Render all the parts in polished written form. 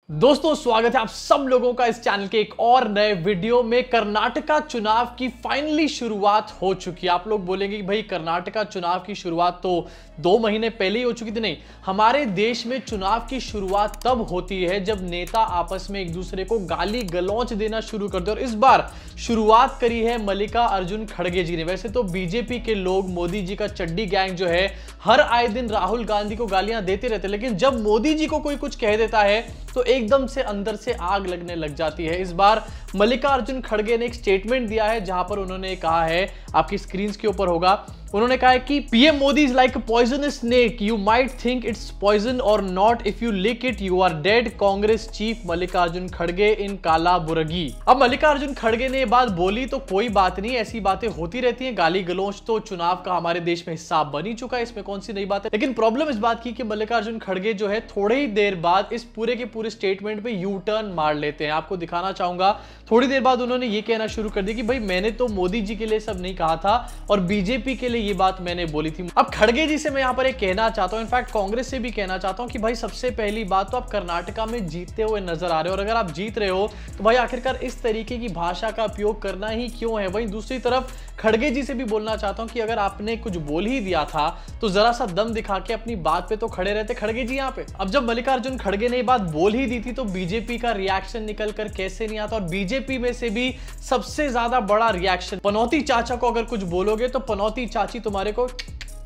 दोस्तों स्वागत है आप सब लोगों का इस चैनल के एक और नए वीडियो में। कर्नाटका चुनाव की फाइनली शुरुआत हो चुकी है। आप लोग बोलेंगे कि भाई कर्नाटका चुनाव की शुरुआत तो 2 महीने पहले ही हो चुकी थी। नहीं, हमारे देश में चुनाव की शुरुआत तब होती है जब नेता आपस में एक दूसरे को गाली गलौच देना शुरू करते हैं। और इस बार शुरुआत करी है मल्लिकार्जुन खड़गे जी ने। वैसे तो बीजेपी के लोग मोदी जी का चड्डी गैंग जो है हर आए दिन राहुल गांधी को गालियां देते रहते, लेकिन जब मोदी जी को कोई कुछ कह देता है तो एकदम से अंदर से आग लगने लग जाती है। इस बार मल्लिकार्जुन खड़गे ने एक स्टेटमेंट दिया है जहां पर उन्होंने कहा है, आपकी स्क्रीन के ऊपर होगा, उन्होंने कहा है कि PM Modi is like a poisonous snake, you might think it's poison और not, if you lick it you are dead. Congress chief Mallikarjun खड़गे इन कालाबुरगी। अब मल्लिकार्जुन खड़गे ने ये बात बोली तो कोई बात नहीं, ऐसी बातें होती रहती हैं। गाली गलौच तो चुनाव का हमारे देश में हिस्सा बन ही चुका है, इसमें कौन सी नई बात है। लेकिन प्रॉब्लम इस बात की कि मल्लिकार्जुन खड़गे जो है थोड़ी ही देर बाद इस पूरे के पूरे स्टेटमेंट पे यू टर्न मार लेते हैं। आपको दिखाना चाहूंगा, थोड़ी देर बाद उन्होंने ये कहना शुरू कर दिया कि भाई मैंने तो मोदी जी के लिए सब नहीं कहा था और बीजेपी के लिए ये बात मैंने बोली थी। अब खड़गे जी से मैं यहां पर एक कहना चाहता हूं, इनफैक्ट कांग्रेस से भी कहना चाहता हूं कि भाई सबसे पहली बात तो आप कर्नाटका में जीतते हुए नजर आ रहे हो, और अगर आप जीत रहे हो तो भाई आखिरकार इस तरीके की भाषा का उपयोग करना ही क्यों है। वहीं दूसरी तरफ खड़गे जी से भी बोलना चाहता हूं कि अगर आपने कुछ बोल ही दिया था तो जरा सा दम दिखा के अपनी बात पे तो खड़े रहते खड़गे जी यहां पे। अब जब मल्लिकार्जुन खड़गे ने ये बात बोल ही दी थी तो बीजेपी का रिएक्शन निकल कर कैसे नहीं आता। और बीजेपी में से भी सबसे ज्यादा बड़ा रिएक्शन, पनौती चाचा को अगर कुछ बोलोगे तो पनौती चाची तुम्हारे को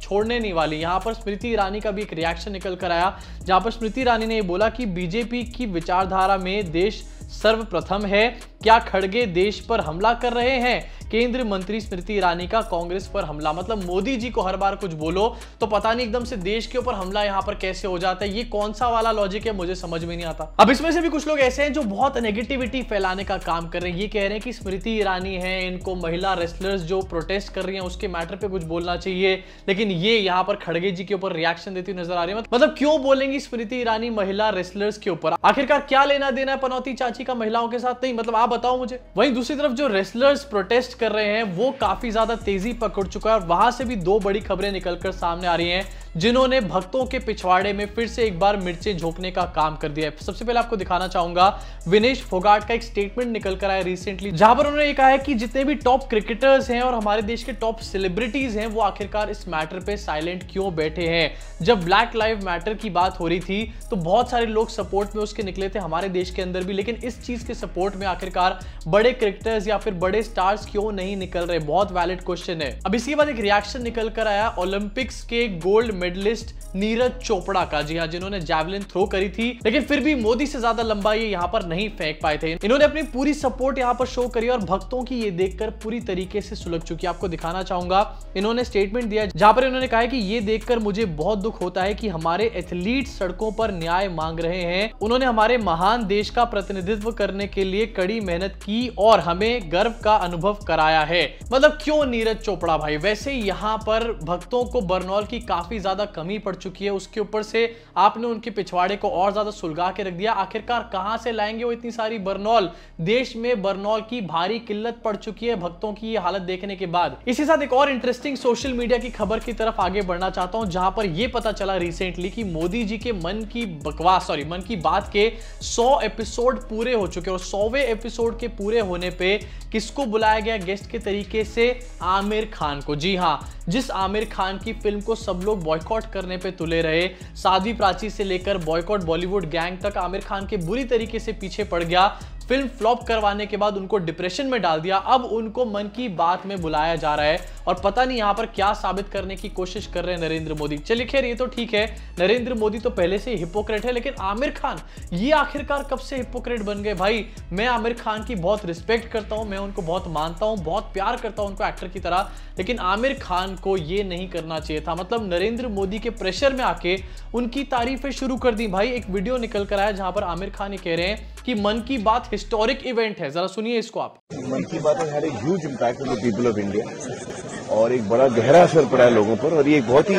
छोड़ने नहीं वाली। यहां पर स्मृति ईरानी का भी एक रिएक्शन निकल कर आया, जहां पर स्मृति ईरानी ने यह बोला कि बीजेपी की विचारधारा में देश सर्वप्रथम है। क्या खड़गे देश पर हमला कर रहे हैं? केंद्रीय मंत्री स्मृति ईरानी का कांग्रेस पर हमला। मतलब मोदी जी को हर बार कुछ बोलो तो पता नहीं एकदम से देश के ऊपर हमला यहां पर कैसे हो जाता है। ये कौन सा वाला लॉजिक है, मुझे समझ में नहीं आता। अब इसमें से भी कुछ लोग ऐसे हैं जो बहुत नेगेटिविटी फैलाने का काम कर रहे हैं। ये कह रहे हैं कि स्मृति ईरानी है, इनको महिला रेसलर्स जो प्रोटेस्ट कर रही हैं उसके मैटर पे कुछ बोलना चाहिए, लेकिन ये यहां पर खड़गे जी के ऊपर रिएक्शन देती नजर आ रही है। मतलब क्यों बोलेंगी स्मृति ईरानी महिला रेसलर्स के ऊपर? आखिरकार क्या लेना देना है पनौती चाची का महिलाओं के साथ? नहीं, मतलब आप बताओ मुझे। वहीं दूसरी तरफ जो रेसलर्स प्रोटेस्ट कर रहे हैं वो काफी ज्यादा तेजी पकड़ चुका है, और वहां से भी 2 बड़ी खबरें निकलकर सामने आ रही हैं जिन्होंने भक्तों के पिछवाड़े में फिर से एक बार मिर्चें झोंकने का काम कर दिया है। सबसे पहले आपको दिखाना चाहूंगा, विनेश फोगाट का एक स्टेटमेंट निकल कर आया रिसेंटली, जहां पर उन्होंने कहा है कि जितने भी टॉप क्रिकेटर्स हैं और हमारे देश के टॉप सेलिब्रिटीज हैं वो आखिरकार इस मैटर पे साइलेंट क्यों बैठे हैं। जब ब्लैक लाइव मैटर की बात हो रही थी तो बहुत सारे लोग सपोर्ट में उसके निकले थे हमारे देश के अंदर भी, लेकिन इस चीज के सपोर्ट में आखिरकार बड़े क्रिकेटर्स या फिर बड़े स्टार्स क्यों नहीं निकल रहे? बहुत वैलिड क्वेश्चन है। अब इसके बाद एक रिएक्शन निकल कर आया ओलंपिक्स के गोल्ड मेडलिस्ट नीरज चोपड़ा का, जी हां, जिन्होंने जैवलिन थ्रो करी थी, लेकिन फिर भी मोदी से ज्यादा लंबा ये यहां पर नहीं फेंक पाए थे। इन्होंने अपनी पूरी सपोर्ट यहां पर शो करी और भक्तों की ये देखकर पूरी तरीके से सुलग चुकी। आपको दिखाना चाहूंगा, इन्होंने स्टेटमेंट दिया जहां पर इन्होंने कहा कि ये देखकर मुझे बहुत दुख होता है कि हमारे एथलीट सड़कों पर न्याय मांग रहे हैं। उन्होंने हमारे महान देश का प्रतिनिधित्व करने के लिए कड़ी मेहनत की और हमें गर्व का अनुभव कराया है। मतलब क्यों नीरज चोपड़ा भाई? वैसे यहां पर भक्तों को बर्नौल की काफी ज्यादा कमी पड़ चुकी है, उसके ऊपर से आपने उनके पिछवाड़े को और ज्यादा सुलगा के रख दिया। आखिरकार कहां से लाएंगे वो इतनी सारी बर्नौल? देश में बर्नौल की भारी किल्लत पड़ चुकी है भक्तों की ये हालत देखने के बाद। इसी साथ एक और इंटरेस्टिंग सोशल मीडिया की खबर की तरफ आगे बढ़ना चाहता हूं, जहां पर यह पता चला रिसेंटली कि मोदी जी के मन की बात के 100 एपिसोड पूरे हो चुके हैं, और 100वें एपिसोड के पूरे होने पे किसको बुलाया गया गेस्ट के तरीके से? आमिर खान को। जी हां, जिस आमिर खान की फिल्म को सब लोग बॉयकॉट करने पे तुले रहे, साध्वी प्राची से लेकर बॉयकॉट बॉलीवुड गैंग तक आमिर खान के बुरी तरीके से पीछे पड़ गया। फिल्म फ्लॉप करवाने के बाद उनको डिप्रेशन में डाल दिया, अब उनको मन की बात में बुलाया जा रहा है, और पता नहीं यहां पर क्या साबित करने की कोशिश कर रहे हैं नरेंद्र मोदी। चलिए खैर ये तो ठीक है, नरेंद्र मोदी तो पहले से हिपोक्रेट है, लेकिन आमिर खान ये आखिरकार कब से हिपोक्रेट बन गए? भाई मैं आमिर खान की बहुत रिस्पेक्ट करता हूं, मैं उनको बहुत मानता हूं, बहुत प्यार करता हूं उनको एक्टर की तरह, लेकिन आमिर खान को ये नहीं करना चाहिए था। मतलब नरेंद्र मोदी के प्रेशर में आके उनकी तारीफें शुरू कर दी। भाई एक वीडियो निकल कर आया जहां पर आमिर खान ये कह रहे हैं कि मन की बात हिस्टोरिक इवेंट है, जरा सुनिए इसको आप। मन की बात had a huge impact on the people of India और एक बड़ा गहरा असर पड़ा है लोगों पर, और ये बहुत ही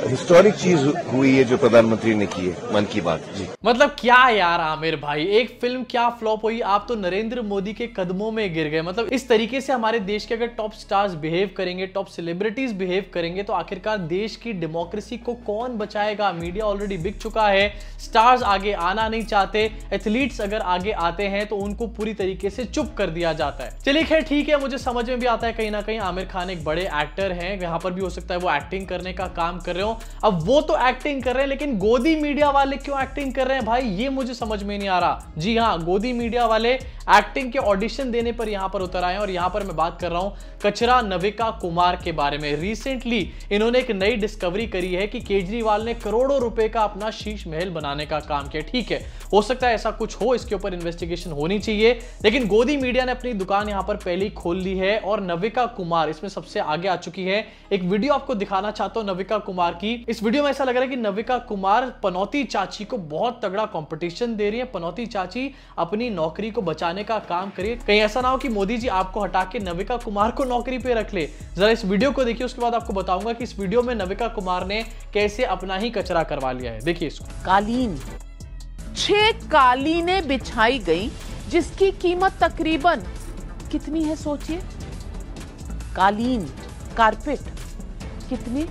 हिस्टोरिक चीज हुई है जो प्रधानमंत्री ने की है, मन की बात। जी मतलब क्या यार आमिर भाई, एक फिल्म क्या फ्लॉप हुई, आप तो नरेंद्र मोदी के कदमों में गिर गए। मतलब इस तरीके से हमारे देश के अगर टॉप स्टार्स बिहेव करेंगे, टॉप सेलिब्रिटीज बिहेव करेंगे, तो आखिरकार देश की डेमोक्रेसी को कौन बचाएगा। मीडिया ऑलरेडी बिक चुका है, स्टार्स आगे आना नहीं चाहते, एथलीट्स अगर आगे आते हैं तो उनको पूरी तरीके से चुप कर दिया जाता है। चलिए खैर ठीक है, मुझे समझ में भी आता है कहीं ना कहीं आमिर खान एक बड़े एक्टर हैं, यहां पर भी हो सकता है वो एक्टिंग करने का काम कर रहे हो। अब वो तो एक्टिंग कर रहे हैं, लेकिन गोदी मीडिया वाले क्यों एक्टिंग कर रहे हैं भाई, ये मुझे समझ में नहीं आ रहा। जी हां, गोदी मीडिया वाले एक्टिंग के ऑडिशन देने पर यहां पर उतर आए हैं, और यहां पर मैं बात कर रहा हूं कचरा नविका कुमार के बारे में। रिसेंटली इन्होंने एक नई डिस्कवरी करी है कि केजरीवाल ने करोड़ों रुपए का अपना शीश महल बनाने का काम किया। ठीक है, हो सकता है ऐसा कुछ हो, इसके ऊपर इन्वेस्टिगेशन होनी चाहिए, लेकिन गोदी मीडिया ने अपनी दुकान यहां पर पहले ही खोल ली है और नविका कुमार इसमें सबसे आगे आ चुकी है। एक वीडियो आपको दिखाना चाहता हूं नविका कुमार की। इस वीडियो में ऐसा लग रहा है कि नविका कुमार पनौती चाची को बहुत तगड़ा कंपटीशन दे रही है। पनौती चाची अपनी नौकरी को बचाने का काम करिए, कहीं ऐसा ना हो कि मोदी जी आपको हटा के नविका कुमार को नौकरी पे रख ले। जरा इस वीडियो को देखिए, उसके बाद आपको बताऊंगा कि इस वीडियो में नविका कुमार ने कैसे अपना ही कचरा करवा लिया है। देखिए इसको। कालीन 6 कालीनें बिछाई गई, जिसकी कीमत तकरीबन कितनी है सोचिए। कालीन कारपेट कितने?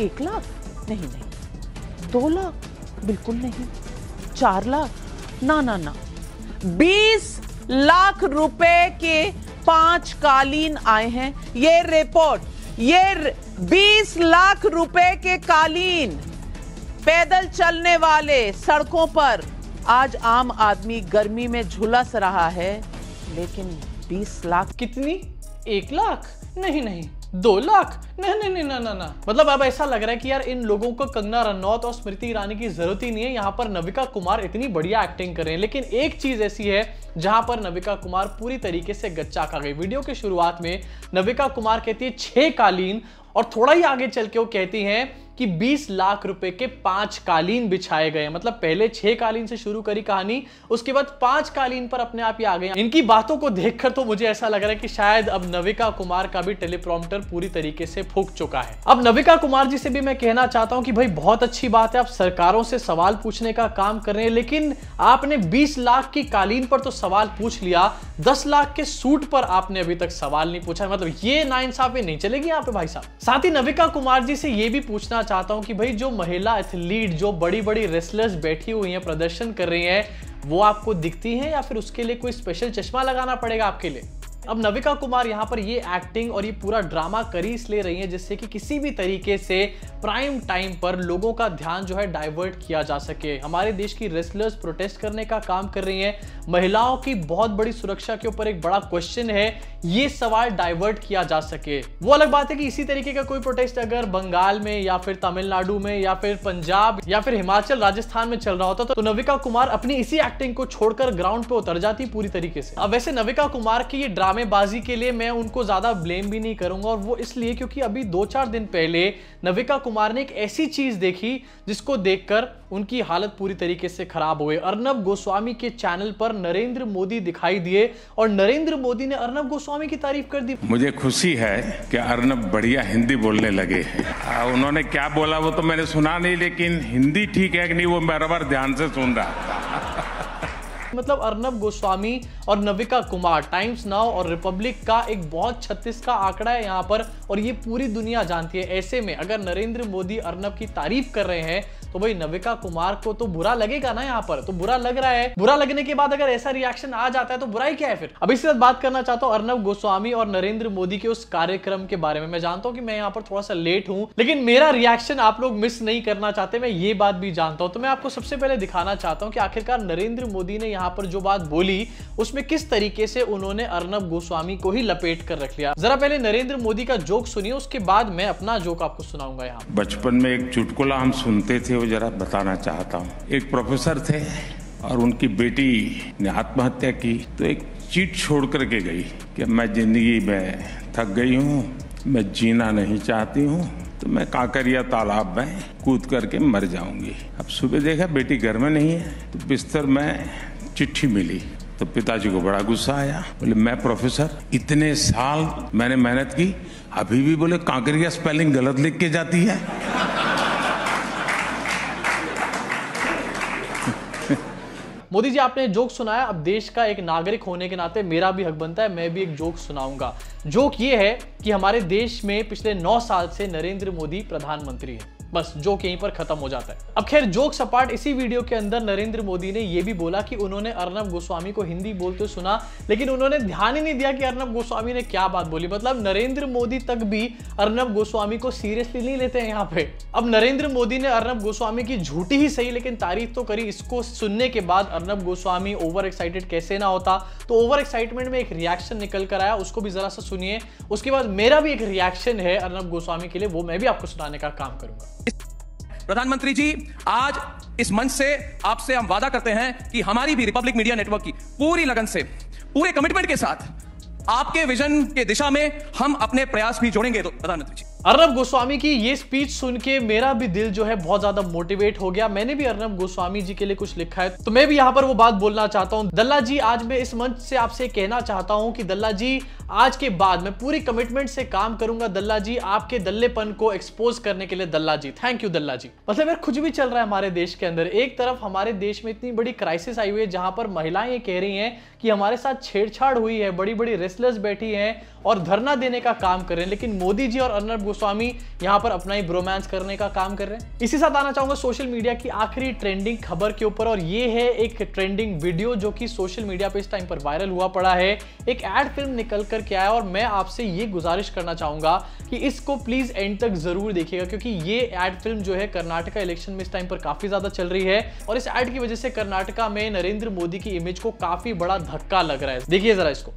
1 लाख? नहीं, 2 लाख? बिल्कुल नहीं। 4 लाख? ना, 20 लाख रुपए के 5 कालीन आए हैं। ये रिपोर्ट, ये 20 लाख रुपए के कालीन पैदल चलने वाले सड़कों पर आज आम आदमी गर्मी में झुलस रहा है, लेकिन 20 लाख कितनी? 1 लाख? नहीं, 2 लाख? नहीं, ना। मतलब अब ऐसा लग रहा है कि यार इन लोगों को कंगना रनौत और स्मृति ईरानी की जरूरत ही नहीं है। यहाँ पर नविका कुमार इतनी बढ़िया एक्टिंग कर रहे हैं, लेकिन एक चीज ऐसी है जहां पर नविका कुमार पूरी तरीके से गच्चा खा गई। वीडियो के शुरुआत में नविका कुमार कहती है 6 कालीन, और थोड़ा ही आगे चल के वो कहती हैं कि 20 लाख रुपए के 5 कालीन बिछाए गए। मतलब पहले 6 कालीन से शुरू करी कहानी, उसके बाद 5 कालीन पर अपने आप ही आ गए। इनकी बातों को देखकर तो मुझे ऐसा लग रहा है कि शायद अब नविका कुमार का भी टेलीप्रॉम्प्टर पूरी तरीके से फूक चुका है। अब नविका कुमार जी से भी मैं कहना चाहता हूं कि भाई बहुत अच्छी बात है, आप सरकारों से सवाल पूछने का काम कर रहे हैं, लेकिन आपने 20 लाख की कालीन पर तो सवाल पूछ लिया, 10 लाख के सूट पर आपने अभी तक सवाल नहीं पूछा। मतलब ये नाइंसाफी नहीं चलेगी यहाँ पे भाई साहब। साथ ही नविका कुमार जी से ये भी पूछना चाहता हूं कि भाई जो महिला एथलीट, जो बड़ी बड़ी रेसलर्स बैठी हुई हैं, प्रदर्शन कर रही हैं, वो आपको दिखती हैं या फिर उसके लिए कोई स्पेशल चश्मा लगाना पड़ेगा आपके लिए? अब नविका कुमार यहाँ पर ये एक्टिंग और ये पूरा ड्रामा कर इसलिए रही है जिससे कि किसी भी तरीके से प्राइम टाइम पर लोगों का ध्यान जो है डाइवर्ट किया जा सके। हमारे देश की रेसलर्स प्रोटेस्ट करने का काम कर रही हैं, महिलाओं की बहुत बड़ी सुरक्षा के ऊपर एक बड़ा क्वेश्चन है, ये सवाल डाइवर्ट किया जा सके। वो अलग बात है कि इसी तरीके का कोई प्रोटेस्ट अगर बंगाल में या फिर तमिलनाडु में या फिर पंजाब या फिर हिमाचल राजस्थान में चल रहा होता तो नविका कुमार अपनी इसी एक्टिंग को छोड़कर ग्राउंड पे उतर जाती पूरी तरीके से। अब वैसे नविका कुमार की ये ड्रामेबाजी के लिए मैं उनको ज्यादा ब्लेम भी नहीं करूंगा, और वो इसलिए क्योंकि अभी 2-4 दिन पहले नविका कुमार ने एक ऐसी चीज देखी जिसको देखकर उनकी हालत पूरी तरीके से खराब हो गई। अर्नब गोस्वामी के चैनल पर नरेंद्र मोदी दिखाई दिए और नरेंद्र मोदी ने अर्नब गोस्वामी की तारीफ कर दी। मुझे खुशी है कि अर्नब बढ़िया हिंदी बोलने लगे हैं। उन्होंने क्या बोला वो तो मैंने सुना नहीं, लेकिन हिंदी ठीक है कि नहीं वो बराबर ध्यान से सुन रहा था। मतलब अर्नब गोस्वामी और नविका कुमार टाइम्स नाउ और रिपब्लिक का एक बहुत 36 का आंकड़ा है यहाँ पर, और ये पूरी दुनिया जानती है। ऐसे में अगर नरेंद्र मोदी अर्नब की तारीफ कर रहे हैं तो भाई नविका कुमार को तो बुरा लगेगा ना, यहाँ पर तो बुरा लग रहा है। बुरा लगने के बाद अगर ऐसा रिएक्शन आ जाता है तो बुराई क्या है फिर। अब इसके साथ बात करना चाहता हूँ अर्नब गोस्वामी और नरेंद्र मोदी के उस कार्यक्रम के बारे में। मैं जानता हूँ कि मैं यहाँ पर थोड़ा सा लेट हूँ, लेकिन मेरा रिएक्शन आप लोग मिस नहीं करना चाहते, मैं ये बात भी जानता हूँ। तो मैं आपको सबसे पहले दिखाना चाहता हूँ कि आखिरकार नरेंद्र मोदी ने यहाँ पर जो बात बोली उसमें किस तरीके से उन्होंने अर्नब गोस्वामी को ही लपेट कर रख लिया। जरा पहले नरेंद्र मोदी का जोक सुनिए, उसके बाद मैं अपना जोक आपको सुनाऊंगा। यहाँ बचपन में एक चुटकुला हम सुनते थे, वो जरा बताना चाहता हूँ। एक प्रोफेसर थे और उनकी बेटी ने आत्महत्या की, तो एक चीट छोड़ करके गई कि मैं जिंदगी में थक गई हूँ, मैं जीना नहीं चाहती हूँ, तो मैं काकरिया तालाब में कूद करके मर जाऊंगी। अब सुबह देखा बेटी घर में नहीं है, तो बिस्तर में चिट्ठी मिली तो पिताजी को बड़ा गुस्सा आया। बोले मैं प्रोफेसर, इतने साल मैंने मेहनत की, अभी भी बोले कांकरिया स्पेलिंग गलत लिख के जाती है। मोदी जी, आपने जोक सुनाया। अब देश का एक नागरिक होने के नाते मेरा भी हक बनता है, मैं भी एक जोक सुनाऊंगा। जोक ये है कि हमारे देश में पिछले 9 साल से नरेंद्र मोदी प्रधानमंत्री है। बस जोक यहीं पर खत्म हो जाता है। अब खैर जोक सपाट, इसी वीडियो के अंदर नरेंद्र मोदी ने यह भी बोला कि उन्होंने अर्नब गोस्वामी को हिंदी बोलते सुना, लेकिन उन्होंने ध्यान ही नहीं दिया कि अर्नब गोस्वामी ने क्या बात बोली। मतलब नरेंद्र मोदी तक भी अर्नब गोस्वामी को सीरियसली नहीं लेते हैं यहाँ पे। अब नरेंद्र मोदी ने अर्नब गोस्वामी की झूठी ही सही लेकिन तारीफ तो करी। इसको सुनने के बाद अर्नब गोस्वामी ओवर एक्साइटेड कैसे ना होता, तो ओवर एक्साइटमेंट में एक रिएक्शन निकल कर आया, उसको भी जरा सा सुनिए। उसके बाद मेरा भी एक रिएक्शन है अर्नब गोस्वामी के लिए, वो मैं भी आपको सुनाने का काम करूंगा। प्रधानमंत्री जी, आज इस मंच से आपसे हम वादा करते हैं कि हमारी भी रिपब्लिक मीडिया नेटवर्क की पूरी लगन से, पूरे कमिटमेंट के साथ आपके विजन के दिशा में हम अपने प्रयास भी जोड़ेंगे। तो प्रधानमंत्री जी, अर्नब गोस्वामी की ये स्पीच सुन के मेरा भी दिल जो है बहुत ज्यादा मोटिवेट हो गया। मैंने भी अर्नब गोस्वामी जी के लिए कुछ लिखा है, तो मैं भी यहाँ पर वो बात बोलना चाहता हूँ। दल्ला जी, आज मैं इस मंच से आपसे कहना चाहता हूँ कि दल्ला जी, आज के बाद मैं पूरी कमिटमेंट से काम करूंगा। दल्ला जी, आपके दल्लेपन को एक्सपोज करने के लिए दल्ला जी, थैंक यू दल्ला जी। मतलब यार कुछ भी चल रहा है हमारे देश के अंदर। एक तरफ हमारे देश में इतनी बड़ी क्राइसिस आई हुई है जहां पर महिलाएं ये कह रही हैं कि हमारे साथ छेड़छाड़ हुई है, बड़ी बड़ी रेसलर्स बैठी हैं और धरना देने का काम कर रहे हैं, लेकिन मोदी जी और अर्नब गोस्वामी यहां पर अपना ही ब्रोमांस करने का काम कर रहे हैं। इसी साथ आना चाहूंगा सोशल मीडिया की आखिरी ट्रेंडिंग खबर के ऊपर, और ये है एक ट्रेंडिंग वीडियो जो कि सोशल मीडिया पे इस टाइम पर वायरल हुआ पड़ा है। एक एड फिल्म निकल कर के आया और मैं आपसे ये गुजारिश करना चाहूंगा कि इसको प्लीज एंड तक जरूर देखिएगा, क्योंकि ये एड फिल्म जो है कर्नाटका इलेक्शन में इस टाइम पर काफी ज्यादा चल रही है और इस एड की वजह से कर्नाटका में नरेंद्र मोदी की इमेज को काफी बड़ा धक्का लग रहा है। देखिए जरा इसको।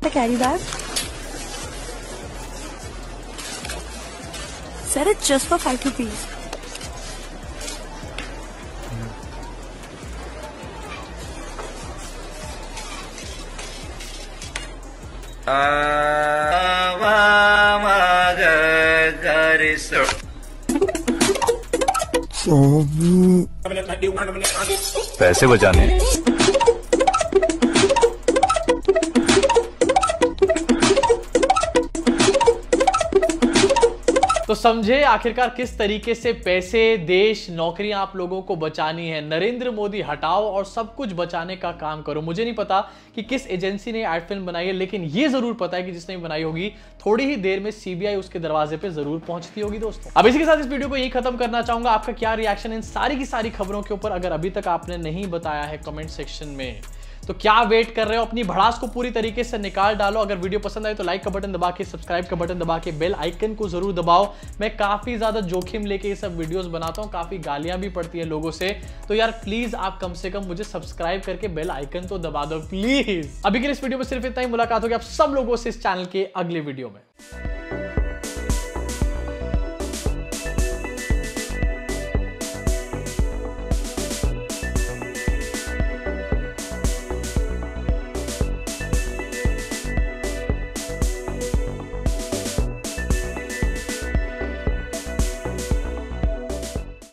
Sir, it's just for 5 rupees. पैसे बचाने। तो समझे आखिरकार किस तरीके से पैसे, देश, नौकरियां आप लोगों को बचानी है। नरेंद्र मोदी हटाओ और सब कुछ बचाने का काम करो। मुझे नहीं पता कि किस एजेंसी ने एड फिल्म बनाई है, लेकिन ये जरूर पता है कि जिसने बनाई होगी थोड़ी ही देर में सीबीआई उसके दरवाजे पे जरूर पहुंचती होगी। दोस्तों, अब इसी के साथ इस वीडियो को यही खत्म करना चाहूंगा। आपका क्या रिएक्शन इन सारी की सारी खबरों के ऊपर, अगर अभी तक आपने नहीं बताया है कमेंट सेक्शन में, तो क्या वेट कर रहे हो? अपनी भड़ास को पूरी तरीके से निकाल डालो। अगर वीडियो पसंद आए तो लाइक का बटन दबा के, सब्सक्राइब का बटन दबा के, बेल आइकन को जरूर दबाओ। मैं काफी ज्यादा जोखिम लेके ये सब वीडियोस बनाता हूँ, काफी गालियां भी पड़ती है लोगों से, तो यार प्लीज आप कम से कम मुझे सब्सक्राइब करके बेल आइकन तो दबा दो प्लीज। अभी के लिए इस वीडियो में सिर्फ इतना ही। मुलाकात होगी आप सब लोगों से इस चैनल के अगले वीडियो में।